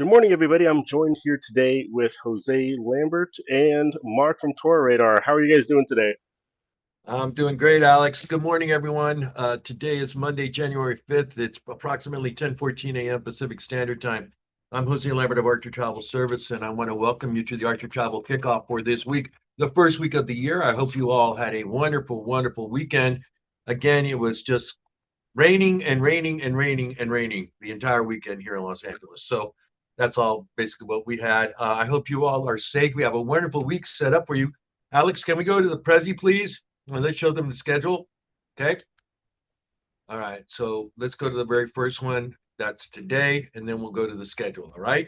Good morning, everybody. I'm joined here today with Jose Lambert and Mark from Tourradar. How are you guys doing today? I'm doing great, Alex. Good morning, everyone. Today is Monday, January 5th. It's approximately 10:14 a.m. Pacific Standard Time. I'm Jose Lambert of Archer Travel Service, and I want to welcome you to the Archer Travel Kickoff for this week, the first week of the year. I hope you all had a wonderful, wonderful weekend. Again, it was just raining and raining and raining and raining the entire weekend here in Los Angeles. So that's all basically what we had. I hope you all are safe. We have a wonderful week set up for you. Alex, can we go to the Prezi, please? And let's show them the schedule. Okay. All right. So let's go to the very first one. That's today. And then we'll go to the schedule. All right.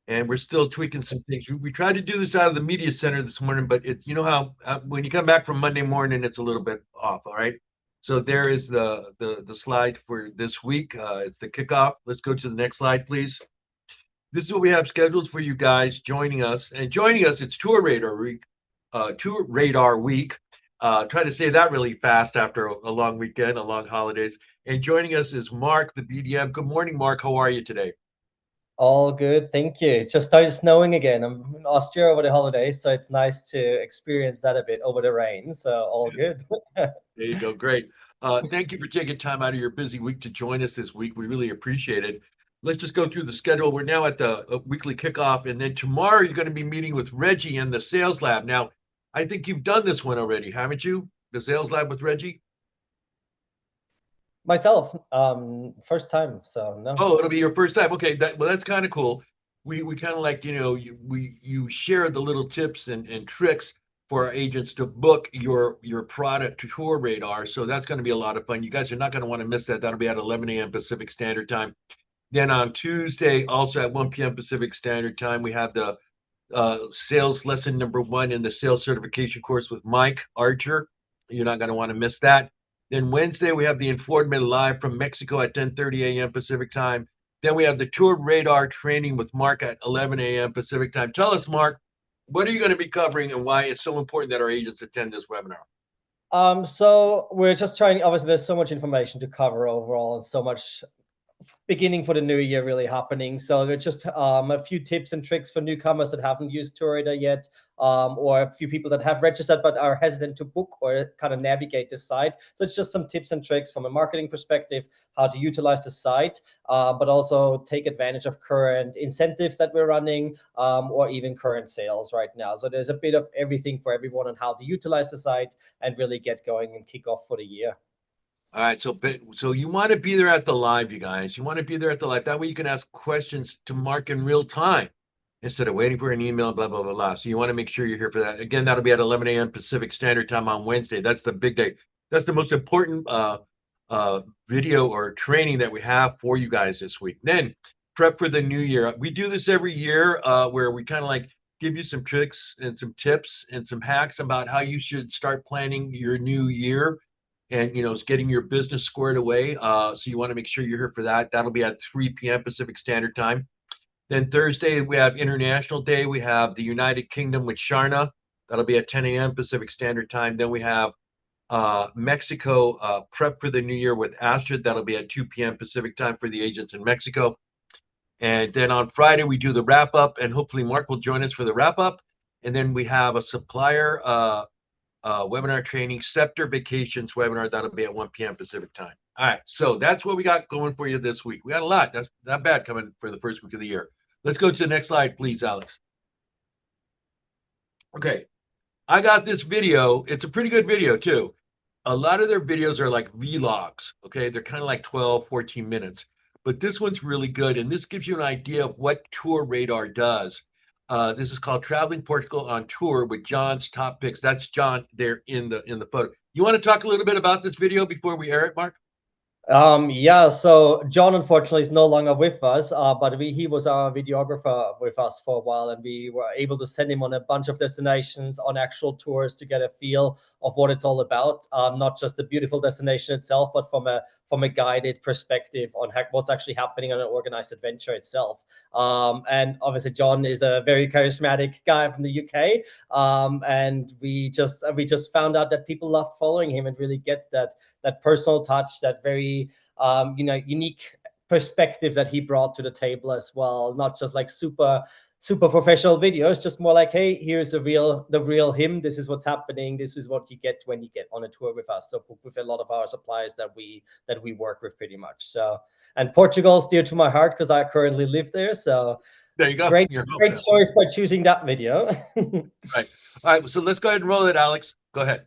And we're still tweaking some things. We tried to do this out of the media center this morning, but you know how when you come back from Monday morning, it's a little bit off. All right. So there is the slide for this week. It's the kickoff. Let's go to the next slide, please. This is what we have scheduled for you guys joining us. And joining us, it's Tour Radar Week. Tour Radar Week. Try to say that really fast after a long weekend, a long holidays. And joining us is Mark, the BDM. Good morning, Mark. How are you today? All good, thank you. It just started snowing again. I'm in Austria over the holidays, so it's nice to experience that a bit over the rain. So all good. There you go. Great. Thank you for taking time out of your busy week to join us this week. We really appreciate it. Let's just go through the schedule. We're now at the weekly kickoff, and then tomorrow you're going to be meeting with Reggie in the sales lab. Now, I think you've done this one already, haven't you? The sales lab with Reggie? Myself, first time, so no. Oh, it'll be your first time. Okay, that's kind of cool. We kind of like, you share the little tips and tricks for our agents to book your product to Tour Radar. So that's going to be a lot of fun. You guys are not going to want to miss that. That'll be at 11 a.m. Pacific Standard Time. Then on Tuesday, also at 1 p.m. Pacific Standard Time, we have the sales lesson number 1 in the sales certification course with Mike Archer. You're not going to want to miss that. Then Wednesday, we have the Informed live from Mexico at 10:30 a.m. Pacific time. Then we have the Tour Radar training with Mark at 11 a.m. Pacific time. Tell us, Mark, what are you going to be covering and why it's so important that our agents attend this webinar? So we're just trying, obviously there's so much information to cover overall and so much beginning for the new year really happening. So there's just a few tips and tricks for newcomers that haven't used Tourradar yet, or a few people that have registered but are hesitant to book or kind of navigate the site. So it's just some tips and tricks from a marketing perspective, how to utilize the site, but also take advantage of current incentives that we're running, or even current sales right now. So there's a bit of everything for everyone on how to utilize the site and really get going and kick off for the year. All right, so you want to be there at the live, you guys. You want to be there at the live. That way you can ask questions to Mark in real time instead of waiting for an email, blah, blah, blah, blah. So you want to make sure you're here for that. Again, that'll be at 11 a.m. Pacific Standard Time on Wednesday. That's the big day. That's the most important video or training that we have for you guys this week. Then prep for the new year. We do this every year where we kind of like give you some tricks and some tips and some hacks about how you should start planning your new year. And it's getting your business squared away. So you want to make sure you're here for that. That'll be at 3 p.m. Pacific Standard Time. Then Thursday we have International Day. We have the United Kingdom with Sharna. That'll be at 10 a.m. Pacific Standard Time. Then we have Mexico prep for the new year with Astrid. That'll be at 2 p.m. Pacific Time for the agents in Mexico. And then on Friday we do the wrap up, and hopefully Mark will join us for the wrap up. And then we have a supplier webinar training, Scepter Vacations webinar. That'll be at 1 p.m. Pacific time. All right, so that's what we got going for you this week. We got a lot. That's not bad coming for the first week of the year. Let's go to the next slide, please, Alex. Okay, I got this video. It's a pretty good video, too. A lot of their videos are like vlogs, okay? They're kind of like 12, 14 minutes. But this one's really good, and this gives you an idea of what Tour Radar does. This is called Traveling Portugal on Tour with John's Top Picks. That's John there in the photo. You want to talk a little bit about this video before we air it, Mark? Yeah, so John unfortunately is no longer with us, but he was our videographer with us for a while, and we were able to send him on a bunch of destinations on actual tours to get a feel of what it's all about. Not just the beautiful destination itself, but from a guided perspective on what's actually happening on an organized adventure itself. And obviously John is a very charismatic guy from the UK, and we just found out that people loved following him and really get that personal touch, that very unique perspective that he brought to the table as well. Not just like super professional videos, just more like, hey, here's the real him. This is what's happening. This is what you get when you get on a tour with us. So with a lot of our suppliers that we work with pretty much. So, and Portugal is dear to my heart because I currently live there. So there you go. Great choice by choosing that video. Right. All right. So let's go ahead and roll it, Alex. Go ahead.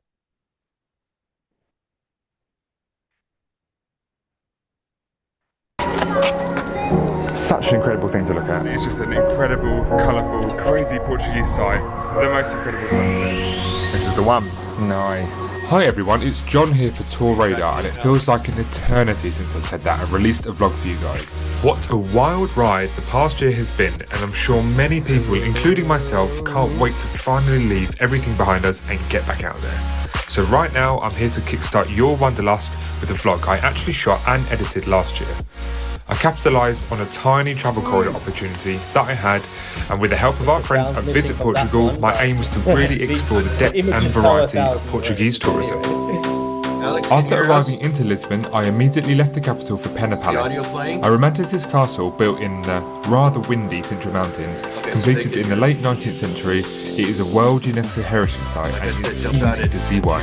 Such an incredible thing to look at. It's just an incredible, colourful, crazy Portuguese site. The most incredible sunset. This is the one. Nice. Hi everyone, it's John here for Tourradar, and it feels like an eternity since I've said that. I've released a vlog for you guys. What a wild ride the past year has been, and I'm sure many people, including myself, can't wait to finally leave everything behind us and get back out there. So right now, I'm here to kickstart your wanderlust with a vlog I actually shot and edited last year. I capitalised on a tiny travel corridor opportunity that I had, and with the help of our friends at Visit Portugal, my aim was to really explore the depth and variety of Portuguese tourism. After arriving into Lisbon, I immediately left the capital for Pena Palace, a romanticist castle built in the rather windy Central Mountains. Completed in the late 19th century, it is a World UNESCO Heritage Site, and it is easy to see why.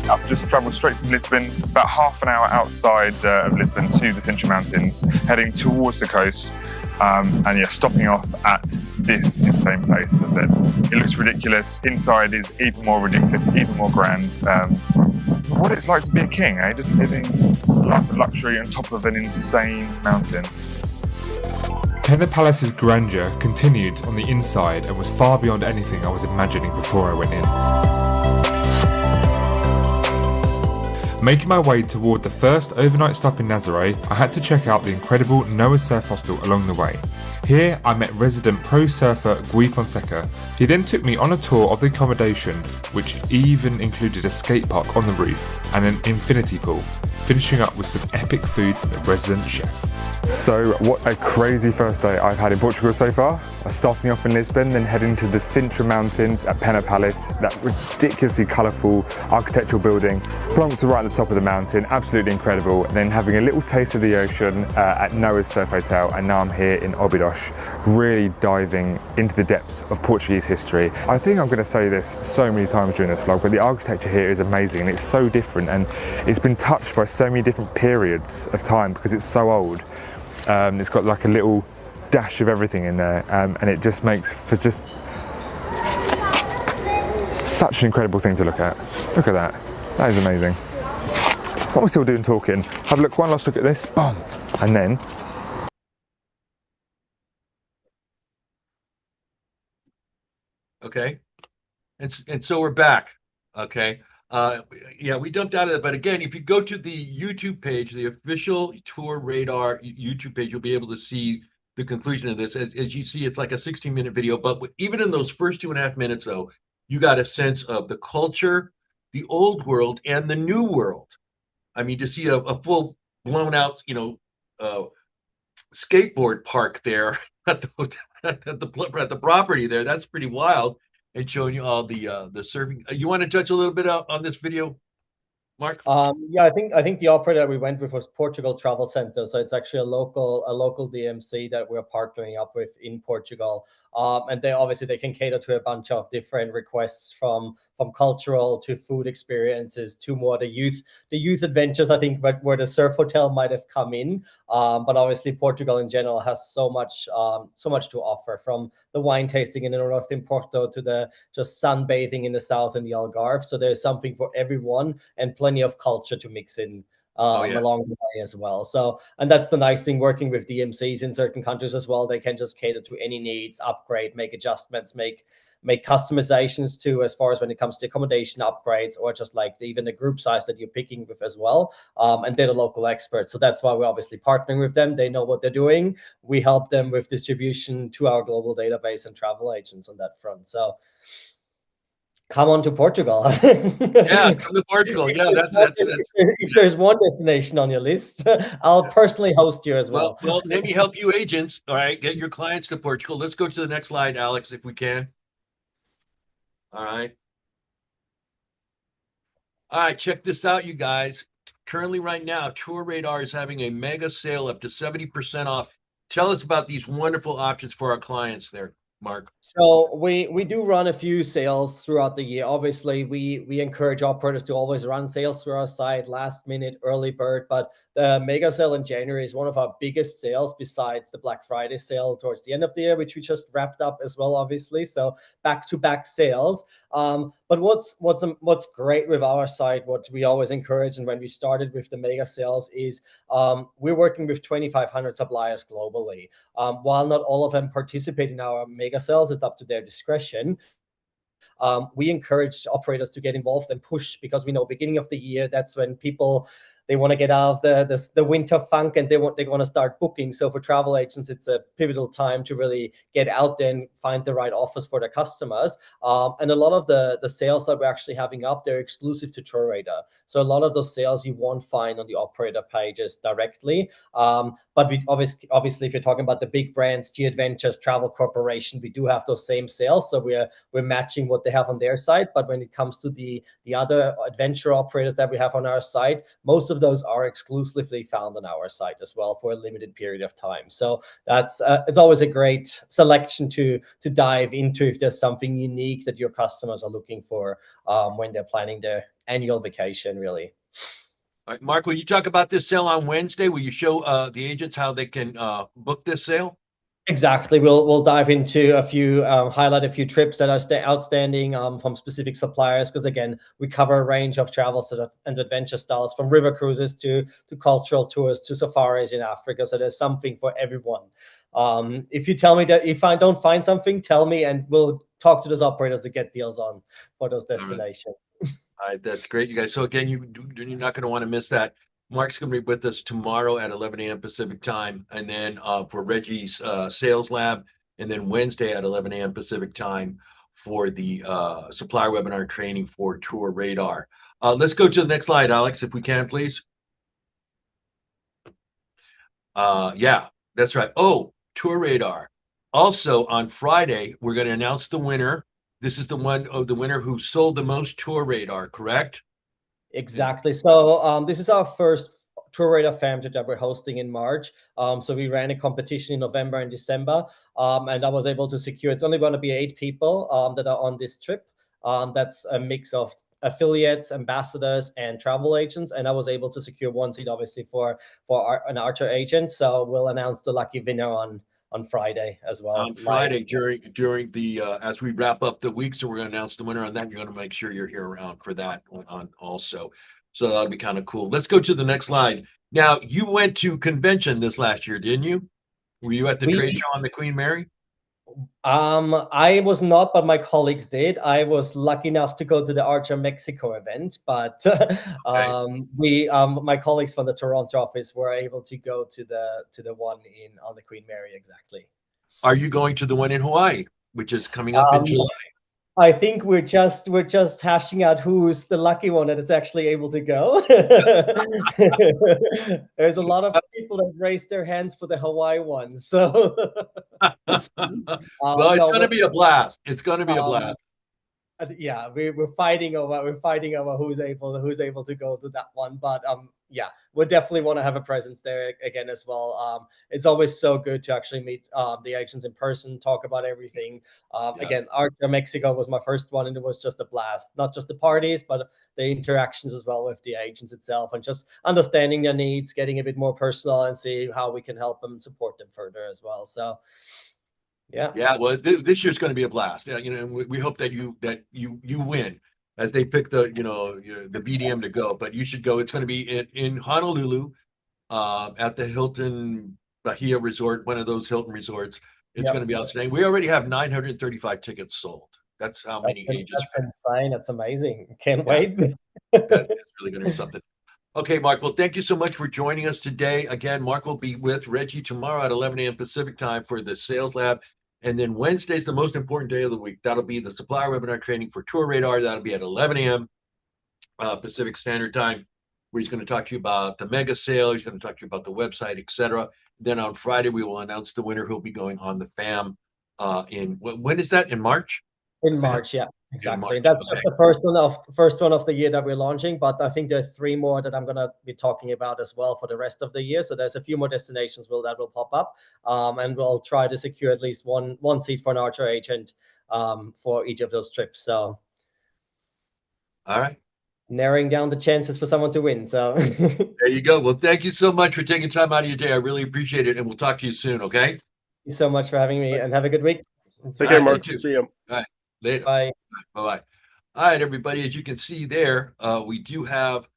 I've just travelled straight from Lisbon, about half an hour outside of Lisbon to the Central Mountains, heading towards the coast, and yeah, stopping off at this insane place. As I said, it looks ridiculous. Inside is even more ridiculous, even more grand. What it's like to be a king, eh? Just living life of luxury on top of an insane mountain. Pena Palace's grandeur continued on the inside and was far beyond anything I was imagining before I went in. Making my way toward the first overnight stop in Nazaré, I had to check out the incredible Noah Surf Hostel along the way. Here I met resident pro surfer Gui Fonseca. He then took me on a tour of the accommodation, which even included a skate park on the roof and an infinity pool, finishing up with some epic food from the resident chef. So what a crazy first day I've had in Portugal so far. Starting off in Lisbon, then heading to the Central Mountains at Pena Palace, that ridiculously colourful architectural building, plonked right at the top of the mountain, absolutely incredible. And then having a little taste of the ocean at Noah's Surf Hotel, and now I'm here in Óbidos, really diving into the depths of Portuguese history. I think I'm going to say this so many times during this vlog, but the architecture here is amazing, and it's so different, and it's been touched by so many different periods of time because it's so old. It's got like a little dash of everything in there, and it just makes for just such an incredible thing to look at. Look at that. That is amazing. What we're still doing talking, have a look, one last look at this, boom, and then Okay. And so we're back. Okay. Yeah, we dumped out of that. But again, if you go to the YouTube page, the official Tourradar YouTube page, you'll be able to see the conclusion of this. As you see, it's like a 16-minute video. But even in those first 2.5 minutes, though, you got a sense of the culture, the old world, and the new world. I mean, to see a full blown out, skateboard park there at the property there, that's pretty wild. And showing you all the surfing. You want to judge a little bit on this video, Mark? Yeah, I think the operator that we went with was Portugal Travel Center. So it's actually a local DMC that we're partnering up with in Portugal. And they can cater to a bunch of different requests from cultural to food experiences to more the youth adventures. I think where the surf hotel might have come in. But obviously Portugal in general has so much to offer, from the wine tasting in the north in Porto to the just sunbathing in the south in the Algarve. So there's something for everyone and plenty of culture to mix in along the way as well. So, and that's the nice thing working with DMCs in certain countries as well. They can just cater to any needs, upgrade, make adjustments, make customizations too, as far as when it comes to accommodation upgrades, or just like even the group size that you're picking with as well. And they're the local experts. So that's why we're obviously partnering with them. They know what they're doing. We help them with distribution to our global database and travel agents on that front. So come on to Portugal. Yeah, come to Portugal. Yeah, that's if there's one destination on your list, I'll personally host you as well. Well, let me help you agents. All right, get your clients to Portugal. Let's go to the next slide, Alex, if we can. All right. All right, check this out, you guys. currently right now, Tour Radar is having a mega sale up to 70% off. Tell us about these wonderful options for our clients there, Mark. So we do run a few sales throughout the year. Obviously, we encourage operators to always run sales through our site, last minute, early bird. But the mega sale in January is one of our biggest sales besides the Black Friday sale towards the end of the year, which we just wrapped up as well, obviously. So back-to-back sales. But what's great with our site, what we always encourage, and when we started with the mega sales, is we're working with 2,500 suppliers globally. While not all of them participate in our mega sales, it's up to their discretion. We encourage operators to get involved and push, because we know beginning of the year, that's when people, they want to get out of the winter funk, and they want to start booking. So for travel agents, it's a pivotal time to really get out there and find the right offers for their customers. And a lot of the sales that we're actually having up, they're exclusive to Tour Radar. So a lot of those sales you won't find on the operator pages directly. But we obviously, if you're talking about the big brands, G Adventures, Travel Corporation, we do have those same sales. So we're matching what they have on their site. But when it comes to the other adventure operators that we have on our site, most of those are exclusively found on our site as well for a limited period of time. So that's it's always a great selection to dive into if there's something unique that your customers are looking for when they're planning their annual vacation, really. All right, Mark, will you talk about this sale on Wednesday? Will you show the agents how they can book this sale? Exactly. We'll dive into a few, highlight a few trips that are outstanding from specific suppliers, because again, we cover a range of travel and adventure styles, from river cruises to cultural tours to safaris in Africa. So there's something for everyone. If you tell me that if I don't find something, tell me, and we'll talk to those operators to get deals on for those destinations. All right, that's great, you guys. So again, you're not going to want to miss that. Mark's going to be with us tomorrow at 11 a.m. Pacific time, and then for Reggie's sales lab, and then Wednesday at 11 a.m. Pacific time for the supplier webinar training for Tour Radar. Let's go to the next slide, Alex, if we can, please. Yeah, that's right. Oh, Tour Radar. Also on Friday, we're going to announce the winner. This is the winner who sold the most Tour Radar, correct? Exactly. So this is our first Tour Radar Fam Trip that we're hosting in March. So we ran a competition in November and December, and I was able to secure, it's only going to be 8 people that are on this trip. That's a mix of affiliates, ambassadors, and travel agents. And I was able to secure 1 seat, obviously, for an Archer agent. So we'll announce the lucky winner on Friday as well. On Friday during the as we wrap up the week, so we're going to announce the winner on that. You're going to make sure you're here around for that on also. So that'll be kind of cool. Let's go to the next slide. Now, you went to convention this last year, didn't you? Were you at the trade show on the Queen Mary? I was not, but my colleagues did. I was lucky enough to go to the Archer Mexico event, but my colleagues from the Toronto office were able to go to the one on the Queen Mary. Exactly. Are you going to the one in Hawaii, which is coming up in July? I think we're just hashing out who's the lucky one that is actually able to go. There's a lot of people that raised their hands for the Hawaii one, so well, it's going to be a blast. It's going to be a blast. Yeah, we're fighting over who's able to go to that one, but yeah, we definitely want to have a presence there again as well. It's always so good to actually meet the agents in person, talk about everything. Again, Archer Mexico was my first one, and it was just a blast. Not just the parties, but the interactions as well with the agents itself, and just understanding their needs, getting a bit more personal, and see how we can help them, support them further as well. So. Yeah. Well, this year's going to be a blast. We hope that you win as they pick the BDM to go. But you should go. It's going to be in Honolulu, at the Hilton Bahia Resort, one of those Hilton resorts. It's going to be outstanding. We already have 935 tickets sold. That's how many agents. That's insane. That's amazing. Can't wait. That's really going to be something. Okay, Mark. Well, thank you so much for joining us today. Again, Mark will be with Reggie tomorrow at 11 a.m. Pacific time for the sales lab. And then Wednesday's the most important day of the week. That'll be the supplier webinar training for Tour Radar. That'll be at 11 a.m. Pacific Standard Time, where he's going to talk to you about the mega sale. He's going to talk to you about the website, etc. Then on Friday, we will announce the winner who'll be going on the FAM when is that? In March? In March, yeah. Exactly. That's just the first one of the year that we're launching, but I think there's 3 more that I'm gonna be talking about as well for the rest of the year. So there's a few more destinations that will pop up, and we'll try to secure at least one seat for an Archer agent for each of those trips. So, all right, narrowing down the chances for someone to win. So there you go. Well, thank you so much for taking time out of your day. I really appreciate it, and we'll talk to you soon. Okay. Thank you so much for having me, and have a good week. Take care, You Mark. too. See you. All right, later. Bye. Bye-bye. All right, everybody, as you can see there, we do have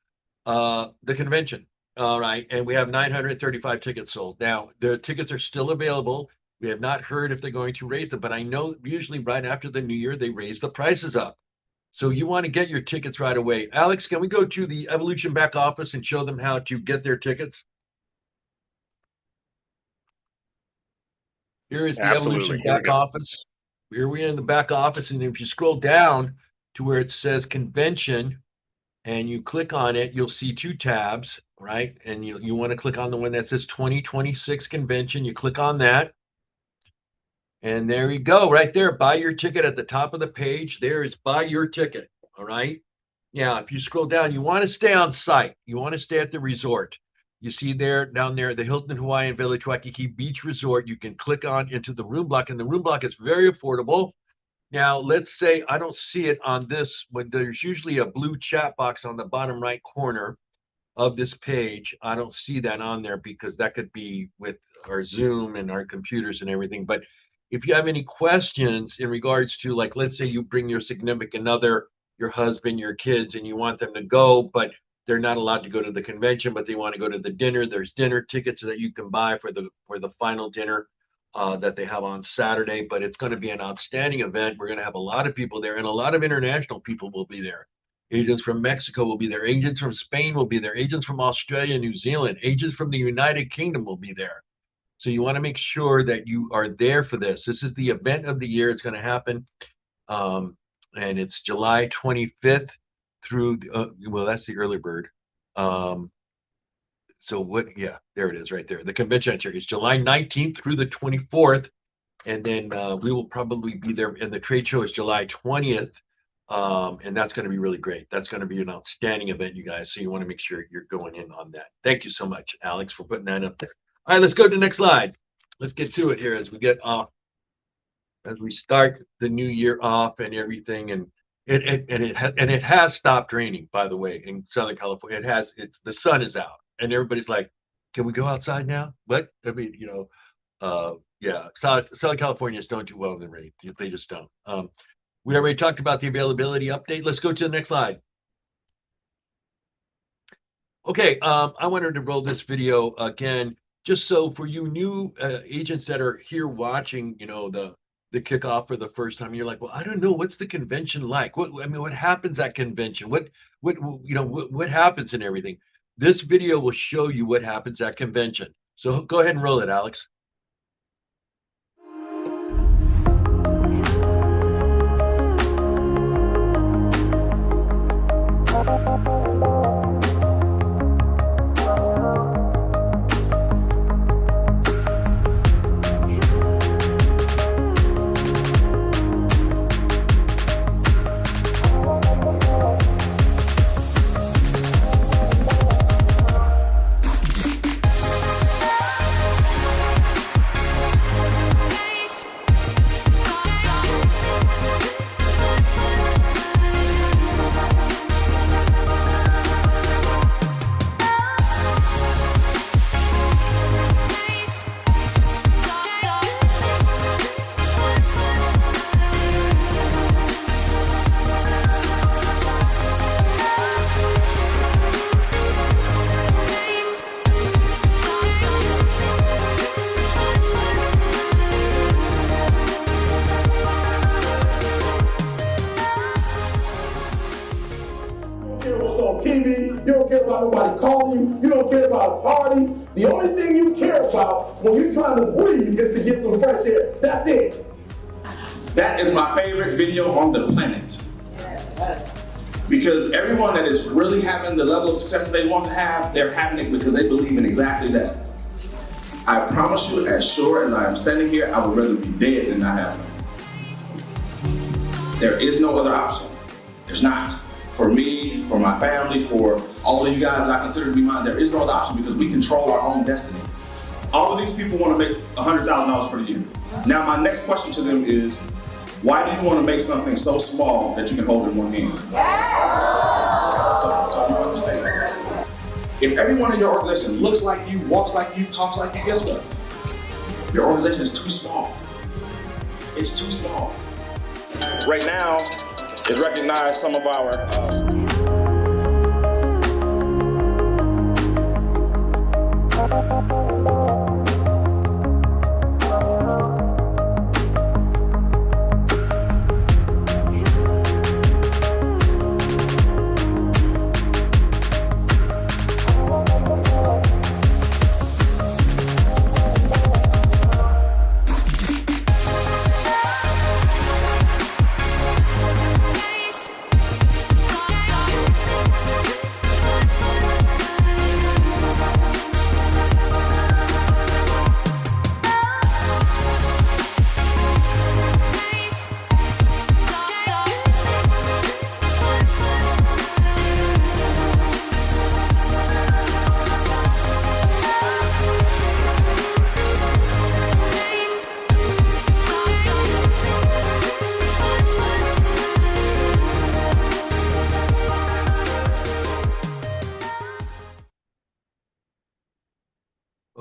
the convention. All right, and we have 935 tickets sold. Now, the tickets are still available. We have not heard if they're going to raise them, but I know usually right after the new year, they raise the prices up. So you want to get your tickets right away. Alex, can we go to the Evolution back office and show them how to get their tickets? Here is the Evolution back office. Here we are in the back office, and if you scroll down to where it says convention and you click on it, you'll see 2 tabs, right? And you want to click on the one that says 2026 convention. You click on that. And there you go, right there. Buy your ticket at the top of the page. There is buy your ticket. All right. Now, if you scroll down, you want to stay on site. You want to stay at the resort. You see there, down there, the Hilton Hawaiian Village Waikiki Beach Resort. You can click on into the room block, and the room block is very affordable. Now, let's say I don't see it on this, but there's usually a blue chat box on the bottom right corner of this page. I don't see that on there because that could be with our Zoom and our computers and everything. But if you have any questions in regards to, like, let's say you bring your significant other, your husband, your kids, and you want them to go, but they're not allowed to go to the convention, but they want to go to the dinner. There's dinner tickets that you can buy for the final dinner that they have on Saturday. But it's going to be an outstanding event. We're going to have a lot of people there, and a lot of international people will be there. Agents from Mexico will be there. Agents from Spain will be there. Agents from Australia, New Zealand. Agents from the United Kingdom will be there. So you want to make sure that you are there for this. This is the event of the year. It's going to happen, and it's July 25th through, well, that's the early bird. So what, yeah, there it is right there. The convention is July 19th through the 24th. And then we will probably be there. And the trade show is July 20th. And that's going to be really great. That's going to be an outstanding event, you guys. So you want to make sure you're going in on that. Thank you so much, Alex, for putting that up there. All right, let's go to the next slide. Let's get to it here as we get off, as we start the new year off and everything. And it has stopped raining, by the way, in Southern California. The sun is out, and everybody's like, "Can we go outside now?" What? I mean, yeah, Southern Californians don't do well in the rain. They just don't. We already talked about the availability update. Let's go to the next slide. Okay, I wanted to roll this video again, just so for you new agents that are here watching, the kickoff for the first time, you're like, well, I don't know, what's the convention like? What happens at convention? What happens and everything? This video will show you what happens at convention. So go ahead and roll it, Alex. TV, you don't care about nobody calling you, you don't care about a party. The only thing you care about when you're trying to breathe is to get some fresh air. That's it. That is my favorite video on the planet. Because everyone that is really having the level of success that they want to have, they're having it because they believe in exactly that. I promise you, as sure as I am standing here, I would rather be dead than not have it. There is no other option. There's not. For me, for my family, for all of you guys that I consider to be mine, there is no other option because we control our own destiny. All of these people want to make $100,000 per year. Now, my next question to them is, why do you want to make something so small that you can hold in one hand? So you understand. If everyone in your organization looks like you, walks like you, talks like you, guess what? Your organization is too small. It's too small. Right now, is recognize some of our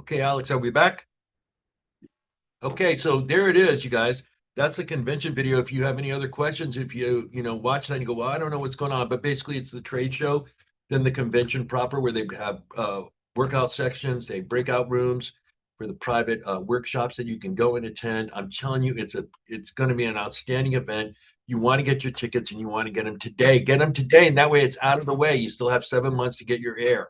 Okay, Alex, are we back? Okay, so there it is, you guys. That's the convention video. If you have any other questions, if you watch that and you go, well, I don't know what's going on, but basically it's the trade show, then the convention proper where they have workout sections, they breakout rooms for the private workshops that you can go and attend. I'm telling you, it's going to be an outstanding event. You want to get your tickets and you want to get them today. Get them today, and that way it's out of the way. You still have 7 months to get your air.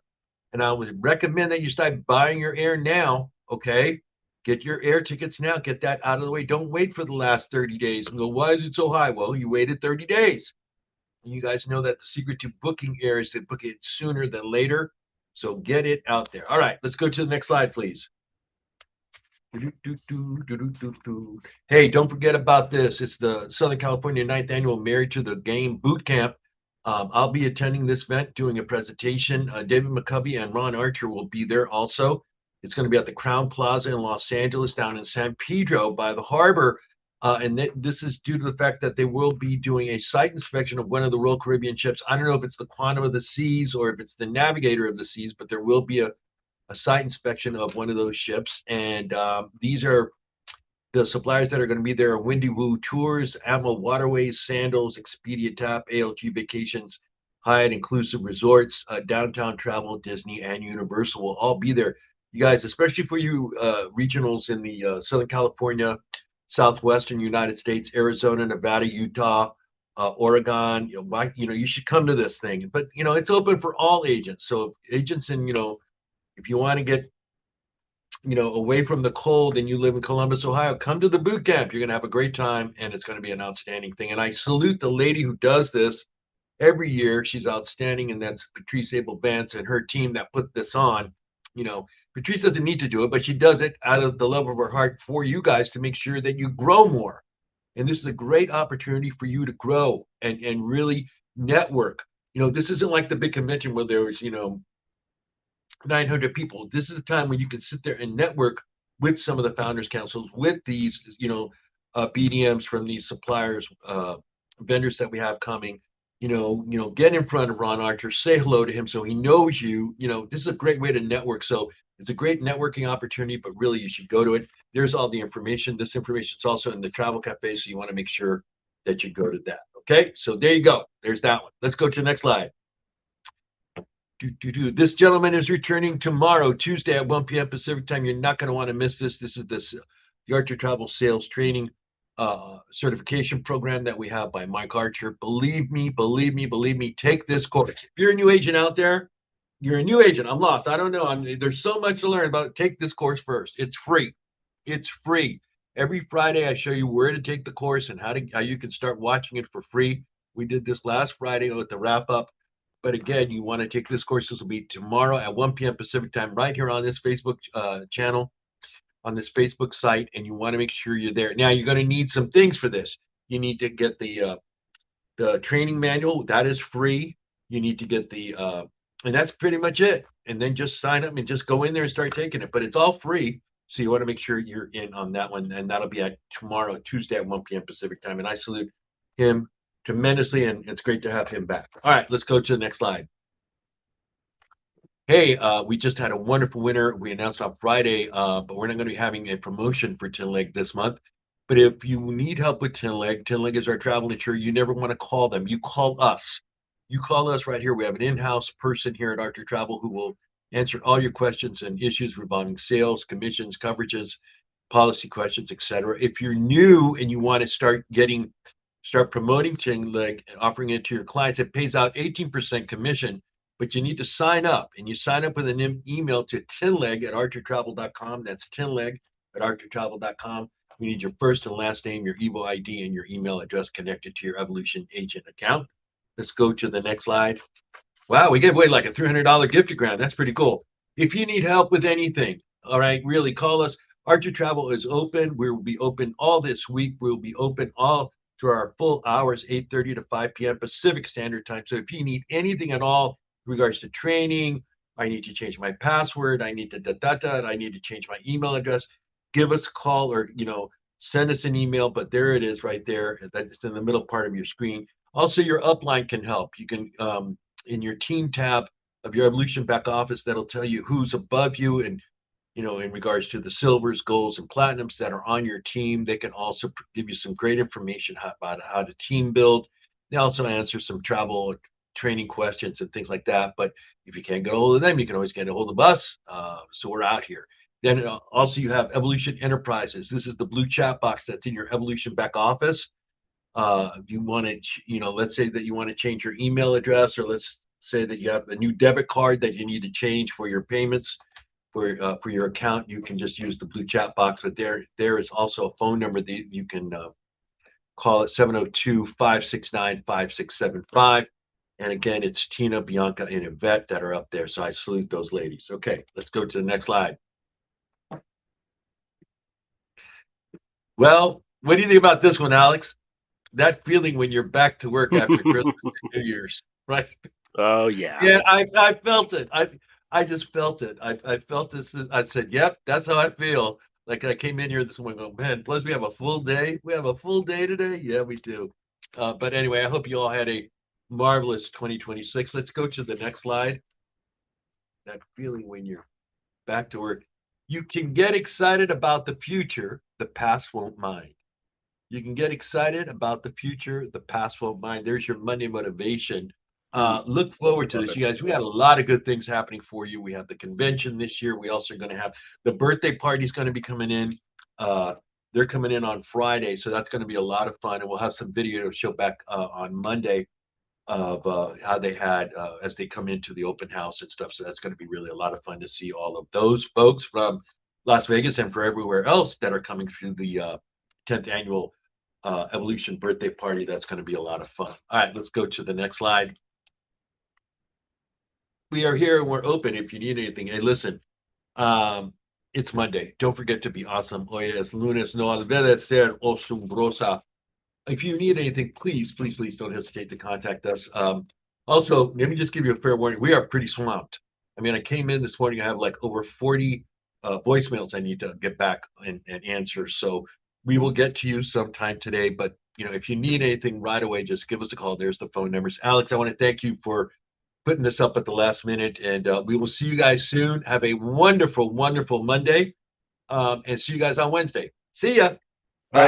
And I would recommend that you start buying your air now, okay? Get your air tickets now. Get that out of the way. Don't wait for the last 30 days and go, why is it so high? Well, you waited 30 days. And you guys know that the secret to booking air is to book it sooner than later. So get it out there. All right, let's go to the next slide, please. Hey, don't forget about this. It's the Southern California 9th Annual Married to the Game Boot Camp. I'll be attending this event, doing a presentation. David McCovey and Ron Archer will be there also. It's going to be at the Crown Plaza in Los Angeles, down in San Pedro by the harbor. And this is due to the fact that they will be doing a site inspection of one of the Royal Caribbean ships. I don't know if it's the Quantum of the Seas or if it's the Navigator of the Seas, but there will be a site inspection of one of those ships. And these are the suppliers that are going to be there are Windy Woo Tours, Admiral Waterways, Sandals, Expedia Tap, ALG Vacations, Hyatt Inclusive Resorts, Downtown Travel, Disney, and Universal will all be there. You guys, especially for you regionals in the Southern California, Southwestern United States, Arizona, Nevada, Utah, Oregon, you should come to this thing. But, it's open for all agents. So if agents and, if you want to get away from the cold and you live in Columbus, Ohio, come to the boot camp. You're going to have a great time and it's going to be an outstanding thing. And I salute the lady who does this every year. She's outstanding. And that's Patrice Abel-Vance and her team that put this on. Patrice doesn't need to do it, but she does it out of the love of her heart for you guys to make sure that you grow more. And this is a great opportunity for you to grow and really network. This isn't like the big convention where there's, 900 people. This is a time when you can sit there and network with some of the founders councils, with these, BDMs from these suppliers, vendors that we have coming, get in front of Ron Archer, say hello to him so he knows you. This is a great way to network. So it's a great networking opportunity, but really you should go to it. There's all the information. This information is also in the Travel Cafe, so you want to make sure that you go to that. Okay, so there you go. There's that one. Let's go to the next slide. This gentleman is returning tomorrow, Tuesday at 1 p.m. Pacific time. You're not going to want to miss this. This is the Archer Travel Sales Training certification program that we have by Mike Archer. Believe me, take this course. If you're a new agent out there, you're a new agent. I'm lost. I don't know. There's so much to learn about it. Take this course first. It's free. It's free. Every Friday, I show you where to take the course and how you can start watching it for free. We did this last Friday at the wrap up. But again, you want to take this course. This will be tomorrow at 1 p.m. Pacific time, right here on this Facebook channel, on this Facebook site, and you want to make sure you're there. Now, you're going to need some things for this. You need to get the The training manual, that is free. You need to get and that's pretty much it. And then just sign up and just go in there and start taking it. But it's all free. So you want to make sure you're in on that one. And that'll be at tomorrow, Tuesday at 1 p.m. Pacific time. And I salute him tremendously. And it's great to have him back. All right, let's go to the next slide. Hey, we just had a wonderful winner. We announced on Friday, but we're not going to be having a promotion for Tin Leg this month. But if you need help with Tin Leg is our travel insurer. You never want to call them. You call us. You call us right here. We have an in-house person here at Arctic Travel who will answer all your questions and issues revolving sales, commissions, coverages, policy questions, etc. If you're new and you want to start promoting Tin Leg, offering it to your clients, it pays out 18% commission. But you need to sign up, and you sign up with an email to tinleg@archertravel.com. That's tinleg@archertravel.com. We need your first and last name, your EVO ID, and your email address connected to your Evolution agent account. Let's go to the next slide. Wow, we gave away like a $300 gift-o-gram. That's pretty cool. If you need help with anything, all right, really call us. Archer Travel is open. We will be open all this week. We'll be open all to our full hours, 8:30 to 5 p.m. Pacific Standard Time. So if you need anything at all, regards to training, I need to change my password, I need to I need to change my email address, give us a call or send us an email. But there it is right there. That's in the middle part of your screen. Also, your upline can help. You can in your team tab of your Evolution back office, that'll tell you who's above you and in regards to the silvers, golds, and platinums that are on your team. They can also give you some great information about how to team build. They also answer some travel training questions and things like that. But if you can't get a hold of them, you can always get a hold of us. So we're out here. Then also you have Evolution Enterprises. This is the blue chat box that's in your Evolution back office. You want to, let's say that you want to change your email address, or let's say that you have a new debit card that you need to change for your payments for your account. You can just use the blue chat box. But there is also a phone number that you can call it 702-569-5675. And again, it's Tina, Bianca, and Yvette that are up there. So I salute those ladies. Okay, let's go to the next slide. Well, what do you think about this one, Alex? That feeling when you're back to work after Christmas and New Year's, right? Oh, yeah. Yeah, I felt it. I just felt it. I felt this. I said, yep, that's how I feel. Like I came in here this morning going, man, plus we have a full day. We have a full day today. Yeah, we do. But anyway, I hope you all had a marvelous 2026. Let's go to the next slide. That feeling when you're back to work. You can get excited about the future. The past won't mind. You can get excited about the future. The past won't mind. There's your Monday motivation. Look forward to this, you guys. We got a lot of good things happening for you. We have the convention this year. We also are going to have the birthday party's going to be coming in. They're coming in on Friday, so that's going to be a lot of fun. And we'll have some video to show back on Monday of how they had as they come into the open house and stuff. So that's going to be really a lot of fun to see all of those folks from Las Vegas and for everywhere else that are coming through the 10th annual Evolution birthday party. That's going to be a lot of fun. All right, let's go to the next slide. We are here and we're open if you need anything. Hey, listen, it's Monday. Don't forget to be awesome. Hoy es lunes, no olvides ser asombrosa. If you need anything, please don't hesitate to contact us. Also, let me just give you a fair warning. We are pretty swamped. I mean, I came in this morning, I have like over 40 voicemails I need to get back and answer. So we will get to you sometime today. But, if you need anything right away, just give us a call. There's the phone numbers. Alex, I want to thank you for putting this up at the last minute. And we will see you guys soon. Have a wonderful, wonderful Monday. And see you guys on Wednesday. See ya. Bye.